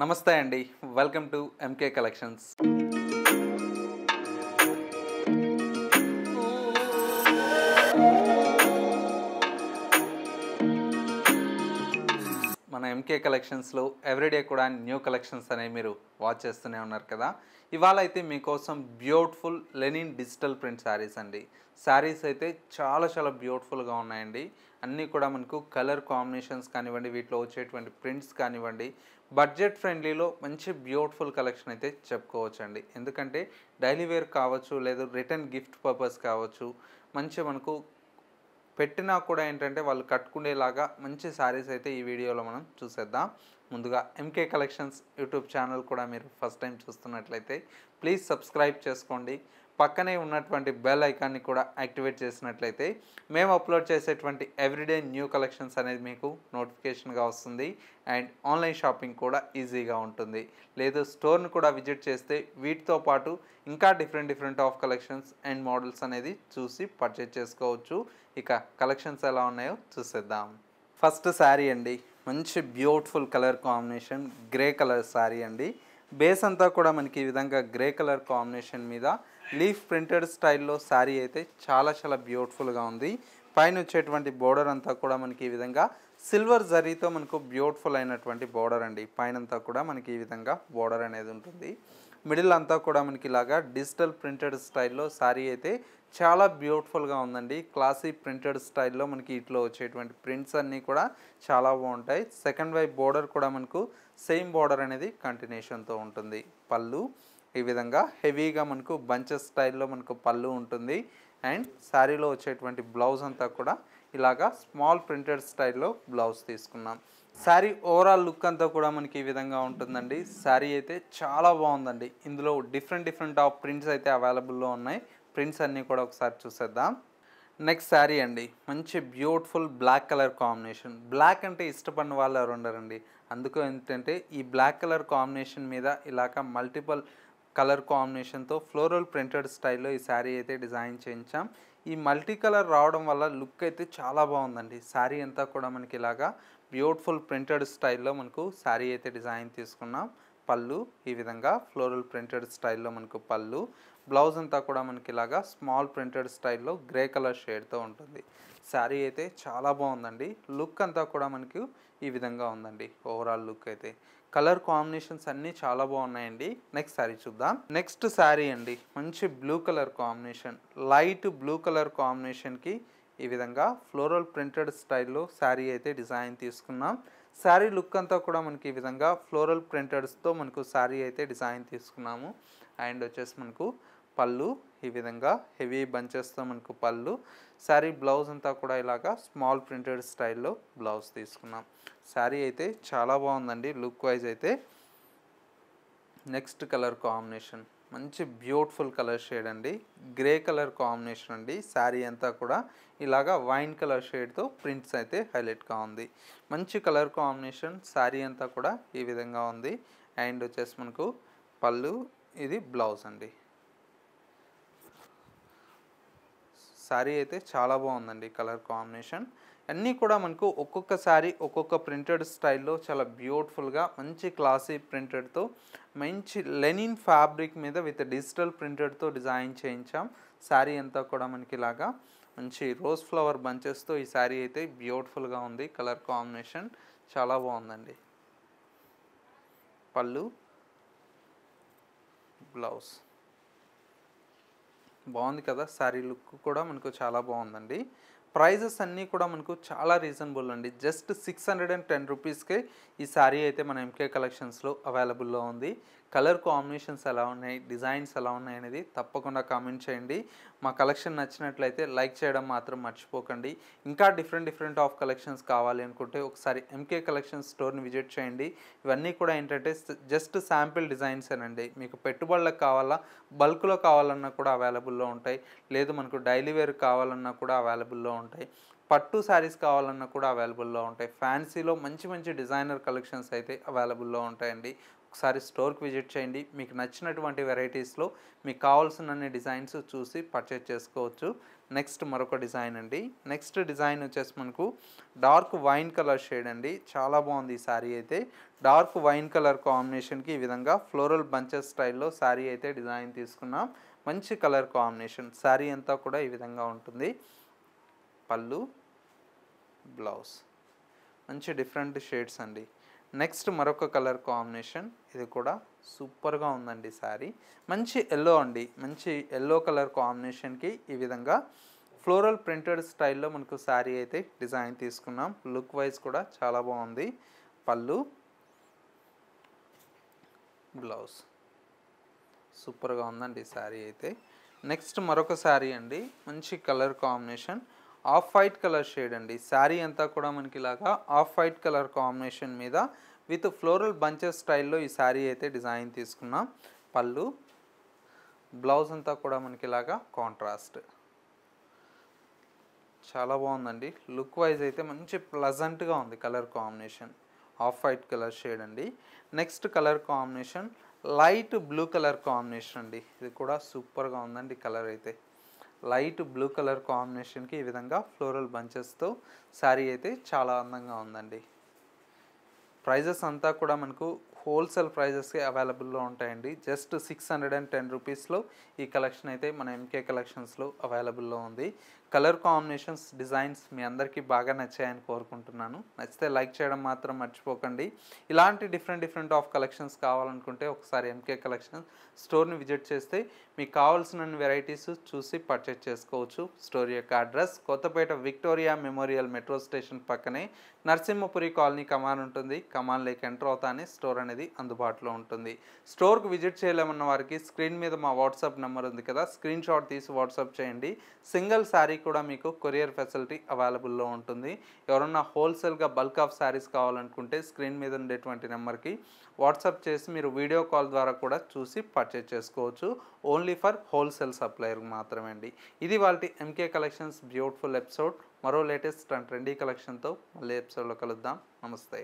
నమస్తే అండి. Welcome to MK collections. మన ఎంకే కలెక్షన్స్లో ఎవ్రీడే కూడా న్యూ కలెక్షన్స్ అనేవి మీరు వాచ్ చేస్తూనే ఉన్నారు కదా. ఇవాళ అయితే మీకోసం beautiful linen digital print sarees అండి. శారీస్ అయితే చాలా బ్యూటిఫుల్గా ఉన్నాయండి. అన్నీ కూడా మనకు కలర్ కాంబినేషన్స్ కానివ్వండి, వీటిలో వచ్చేటువంటి ప్రింట్స్ కానివ్వండి, బడ్జెట్ ఫ్రెండ్లీలో మంచి బ్యూటిఫుల్ కలెక్షన్ అయితే చెప్పుకోవచ్చండి. ఎందుకంటే డైలీ వేర్ కావచ్చు, లేదా రిటర్న్ గిఫ్ట్ పర్పస్ కావచ్చు, మంచి మనకు పెట్టినా కూడా ఏంటంటే వాళ్ళు కట్టుకునేలాగా మంచి శారీస్ అయితే ఈ వీడియోలో మనం చూసేద్దాం. ముందుగా ఎంకే కలెక్షన్స్ యూట్యూబ్ ఛానల్ కూడా మీరు ఫస్ట్ టైం చూస్తున్నట్లయితే ప్లీజ్ సబ్స్క్రైబ్ చేసుకోండి. పక్కనే ఉన్నటువంటి బెల్ ఐకాన్ని కూడా యాక్టివేట్ చేసినట్లయితే మేము అప్లోడ్ చేసేటువంటి ఎవ్రీడే న్యూ కలెక్షన్స్ అనేది మీకు నోటిఫికేషన్గా వస్తుంది. అండ్ ఆన్లైన్ షాపింగ్ కూడా ఈజీగా ఉంటుంది. లేదు స్టోర్ని కూడా విజిట్ చేస్తే వీటితో పాటు ఇంకా different of collections and models అనేది చూసి పర్చేజ్ చేసుకోవచ్చు. ఇక కలెక్షన్స్ ఎలా ఉన్నాయో చూసేద్దాం. ఫస్ట్ శారీ అండి, మంచి beautiful colour combination grey colour sari అండి. బేస్ అంతా కూడా మనకి ఈ విధంగా గ్రే కలర్ కాంబినేషన్ మీద లీఫ్ ప్రింటెడ్ స్టైల్లో శారీ అయితే చాలా బ్యూటిఫుల్గా ఉంది. పైన వచ్చేటువంటి బోర్డర్ అంతా కూడా మనకి ఈ విధంగా సిల్వర్ జరీతో మనకు బ్యూటిఫుల్ అయినటువంటి బోర్డర్ అండి. పైన అంతా కూడా మనకి ఈ విధంగా బోర్డర్ అనేది ఉంటుంది. మిడిల్ అంతా కూడా మనకి ఇలాగా డిజిటల్ ప్రింటెడ్ స్టైల్లో శారీ అయితే చాలా బ్యూటిఫుల్గా ఉందండి. క్లాసీ ప్రింటెడ్ స్టైల్లో మనకి ఇట్లో వచ్చేటువంటి ప్రింట్స్ అన్నీ కూడా చాలా బాగుంటాయి. సెకండ్ వైపు బోర్డర్ కూడా మనకు సేమ్ బోర్డర్ అనేది కంటిన్యూషన్తో ఉంటుంది. పళ్ళు ఈ విధంగా హెవీగా మనకు బంచెస్ స్టైల్లో మనకు పళ్ళు ఉంటుంది. అండ్ శారీలో వచ్చేటువంటి బ్లౌజ్ అంతా కూడా ఇలాగా స్మాల్ ప్రింటెడ్ స్టైల్లో బ్లౌజ్ తీసుకున్నాం. శారీ ఓవరాల్ లుక్ అంతా కూడా మనకి ఈ విధంగా ఉంటుందండి. శారీ అయితే చాలా బాగుందండి. ఇందులో డిఫరెంట్ ఆఫ్ ప్రింట్స్ అయితే అవైలబుల్లో ఉన్నాయి. ప్రింట్స్ అన్నీ కూడా ఒకసారి చూసేద్దాం. నెక్స్ట్ శారీ అండి, మంచి beautiful black colour combination. Black అంటే ఇష్టపడిన వాళ్ళు ఎవరు ఉండరండి. అందుకు ఏంటంటే ఈ బ్లాక్ కలర్ కాంబినేషన్ మీద ఇలాగ మల్టిపుల్ కలర్ కాంబినేషన్తో ఫ్లోరల్ ప్రింటెడ్ స్టైల్లో ఈ శారీ అయితే డిజైన్ చేయించాం. ఈ మల్టీ కలర్ రావడం వల్ల లుక్ అయితే చాలా బాగుందండి. శారీ అంతా కూడా మనకి ఇలాగా బ్యూటిఫుల్ ప్రింటెడ్ స్టైల్లో మనకు శారీ అయితే డిజైన్ తీసుకున్నాం. పళ్ళు ఈ విధంగా ఫ్లోరల్ ప్రింటెడ్ స్టైల్లో మనకు పళ్ళు. బ్లౌజ్ అంతా కూడా మనకి ఇలాగా స్మాల్ ప్రింటెడ్ స్టైల్లో గ్రే కలర్ షేడ్తో ఉంటుంది. శారీ అయితే చాలా బాగుందండి. లుక్ అంతా కూడా మనకు ఈ విధంగా ఉందండి. ఓవరాల్ లుక్ అయితే కలర్ కాంబినేషన్స్ అన్నీ చాలా బాగున్నాయండి. నెక్స్ట్ శారీ చూద్దాం. నెక్స్ట్ శారీ అండి, మంచి blue colour combination, light blue colour కాంబినేషన్కి ఈ విధంగా ఫ్లోరల్ ప్రింటెడ్ స్టైల్లో శారీ అయితే డిజైన్ తీసుకున్నాం. శారీ లుక్ అంతా కూడా మనకి ఈ విధంగా ఫ్లోరల్ ప్రింటెడ్స్తో మనకు శారీ అయితే డిజైన్ తీసుకున్నాము. అండ్ వచ్చేసి మనకు పళ్ళు ఈ విధంగా హెవీ బంచెస్తో మనకు పళ్ళు. శారీ బ్లౌజ్ అంతా కూడా ఇలాగా స్మాల్ ప్రింటెడ్ స్టైల్లో బ్లౌజ్ తీసుకున్నాం. శారీ అయితే చాలా బాగుందండి లుక్ వైజ్ అయితే. నెక్స్ట్ కలర్ కాంబినేషన్ మంచి బ్యూటిఫుల్ కలర్ షేడ్ అండి, గ్రే కలర్ కాంబినేషన్ అండి. శారీ అంతా కూడా ఇలాగా వైన్ కలర్ షేడ్తో ప్రింట్స్ అయితే హైలైట్గా ఉంది. మంచి కలర్ కాంబినేషన్. శారీ అంతా కూడా ఈ విధంగా ఉంది. అండ్ వచ్చేసి మనకు పళ్ళు, ఇది బ్లౌజ్ అండి. శారీ అయితే చాలా బాగుందండి కలర్ కాంబినేషన్. అన్నీ కూడా మనకు ఒక్కొక్క శారీ ఒక్కొక్క ప్రింటెడ్ స్టైల్లో చాలా బ్యూటిఫుల్గా మంచి క్లాసీ ప్రింటెడ్తో మంచి లెనిన్ ఫ్యాబ్రిక్ మీద విత్ డిజిటల్ ప్రింటెడ్తో డిజైన్ చేయించాం. శారీ అంతా కూడా మనకి ఇలాగా మంచి రోజ్ ఫ్లవర్ బంచెస్తో ఈ శారీ అయితే బ్యూటిఫుల్గా ఉంది. కలర్ కాంబినేషన్ చాలా బాగుందండి. పళ్ళు, బ్లౌజ్ బాగుంది కదా. శారీ లుక్ కూడా మనకు చాలా బాగుందండి. ప్రైజెస్ అన్నీ కూడా మనకు చాలా రీజనబుల్ అండి. జస్ట్ 610 రూపీస్కే ఈ శారీ అయితే మన ఎంకే కలెక్షన్స్లో అవైలబుల్లో ఉంది. కలర్ కాంబినేషన్స్ ఎలా ఉన్నాయి, డిజైన్స్ ఎలా ఉన్నాయి అనేది తప్పకుండా కామెంట్ చేయండి. మా కలెక్షన్ నచ్చినట్లయితే లైక్ చేయడం మాత్రం మర్చిపోకండి. ఇంకా డిఫరెంట్ ఆఫ్ కలెక్షన్స్ కావాలి అనుకుంటే ఒకసారి ఎంకే కలెక్షన్స్ స్టోర్ని విజిట్ చేయండి. ఇవన్నీ కూడా ఏంటంటే జస్ట్ శాంపిల్ డిజైన్స్ అండి. మీకు పెట్టుబడులకు కావాలా, బల్క్లో కావాలన్నా కూడా అవైలబుల్లో ఉంటాయి. లేదు మనకు డైలీ వేర్ కావాలన్నా కూడా అవైలబుల్లో ఉంటాయి. పట్టు శారీస్ కావాలన్నా కూడా అవైలబుల్లో ఉంటాయి. ఫ్యాన్సీలో మంచి డిజైనర్ కలెక్షన్స్ అయితే అవైలబుల్లో ఉంటాయండి. ఒకసారి స్టోర్కి విజిట్ చేయండి. మీకు నచ్చినటువంటి వెరైటీస్లో మీకు కావాల్సిన డిజైన్స్ చూసి పర్చేజ్ చేసుకోవచ్చు. నెక్స్ట్ మరొక డిజైన్ అండి. నెక్స్ట్ డిజైన్ వచ్చేసి మనకు డార్క్ వైన్ కలర్ షేడ్ అండి. చాలా బాగుంది ఈ శారీ అయితే. డార్క్ వైన్ కలర్ కాంబినేషన్కి ఈ విధంగా ఫ్లోరల్ బంచెస్ స్టైల్లో శారీ అయితే డిజైన్ తీసుకున్నాం. మంచి కలర్ కాంబినేషన్. శారీ అంతా కూడా ఈ విధంగా ఉంటుంది. పళ్ళు, బ్లౌజ్ మంచి డిఫరెంట్ షేడ్స్ అండి. నెక్స్ట్ మరొక కలర్ కాంబినేషన్. ఇది కూడా సూపర్గా ఉందండి శారీ. మంచి ఎల్లో అండి. మంచి ఎల్లో కలర్ కాంబినేషన్కి ఈ విధంగా ఫ్లోరల్ ప్రింటెడ్ స్టైల్లో మనకు శారీ అయితే డిజైన్ తీసుకున్నాం. లుక్ వైజ్ కూడా చాలా బాగుంది. పళ్ళు, బ్లౌజ్ సూపర్గా ఉందండి శారీ అయితే. నెక్స్ట్ మరొక శారీ అండి. మంచి colour combination off white colour shade అండి. శారీ అంతా కూడా మనకి ఇలాగా ఆఫ్ వైట్ కలర్ కాంబినేషన్ మీద విత్ ఫ్లోరల్ బంచెస్ స్టైల్లో ఈ శారీ అయితే డిజైన్ తీసుకున్నాం. పళ్ళు, బ్లౌజ్ అంతా కూడా మనకి ఇలాగా కాంట్రాస్ట్. చాలా బాగుందండి. లుక్ వైజ్ అయితే మంచి ప్లజెంట్గా ఉంది colour combination. Off white colour shade అండి. Next colour combination light blue colour combination అండి. ఇది కూడా సూపర్గా ఉందండి కలర్ అయితే. లైట్ బ్లూ కలర్ కాంబినేషన్కి ఈ విధంగా ఫ్లోరల్ బంచెస్తో శారీ అయితే చాలా అందంగా ఉందండి. ప్రైజెస్ అంతా కూడా మనకు హోల్సేల్ ప్రైజెస్కి అవైలబుల్లో ఉంటాయండి. జస్ట్ 610 రూపీస్లో ఈ కలెక్షన్ అయితే మన ఎంకే కలెక్షన్స్లో అవైలబుల్లో ఉంది. కలర్ కాంబినేషన్స్, డిజైన్స్ మీ అందరికీ బాగా నచ్చాయని కోరుకుంటున్నాను. నచ్చితే లైక్ చేయడం మాత్రం మర్చిపోకండి. ఇలాంటి డిఫరెంట్ ఆఫ్ కలెక్షన్స్ కావాలనుకుంటే ఒకసారి ఎంకే కలెక్షన్ స్టోర్ని విజిట్ చేస్తే మీకు కావాల్సిన వెరైటీస్ చూసి పర్చేజ్ చేసుకోవచ్చు. స్టోర్ యొక్క address Kothapet Victoria Memorial metro station పక్కనే నరసింహపురి కాలనీ కమాన్ ఉంటుంది. కమాన్లోకి ఎంటర్ అవుతానే స్టోర్ అనేది అందుబాటులో ఉంటుంది. స్టోర్కి విజిట్ చేయలేమన్న వారికి స్క్రీన్ మీద మా వాట్సాప్ నెంబర్ ఉంది కదా, స్క్రీన్ షాట్ తీసి వాట్సాప్ చేయండి. సింగిల్ శారీ కూడా మీకు కొరియర్ ఫెసిలిటీ అవైలబుల్లో ఉంటుంది. ఎవరన్నా హోల్సేల్గా బల్క్ ఆఫ్ శారీస్ కావాలనుకుంటే స్క్రీన్ మీద ఉండేటువంటి నెంబర్కి వాట్సాప్ చేసి మీరు వీడియో కాల్ ద్వారా కూడా చూసి పర్చేజ్ చేసుకోవచ్చు. ఓన్లీ ఫర్ హోల్సేల్ సప్లయర్ మాత్రమే అండి. ఇది వాళ్ళ ఎంకే కలెక్షన్స్ బ్యూటిఫుల్ ఎపిసోడ్. మరో లేటెస్ట్ అండ్ ట్రెండీ కలెక్షన్తో మళ్ళీ ఎపిసోడ్లో కలుద్దాం. నమస్తే.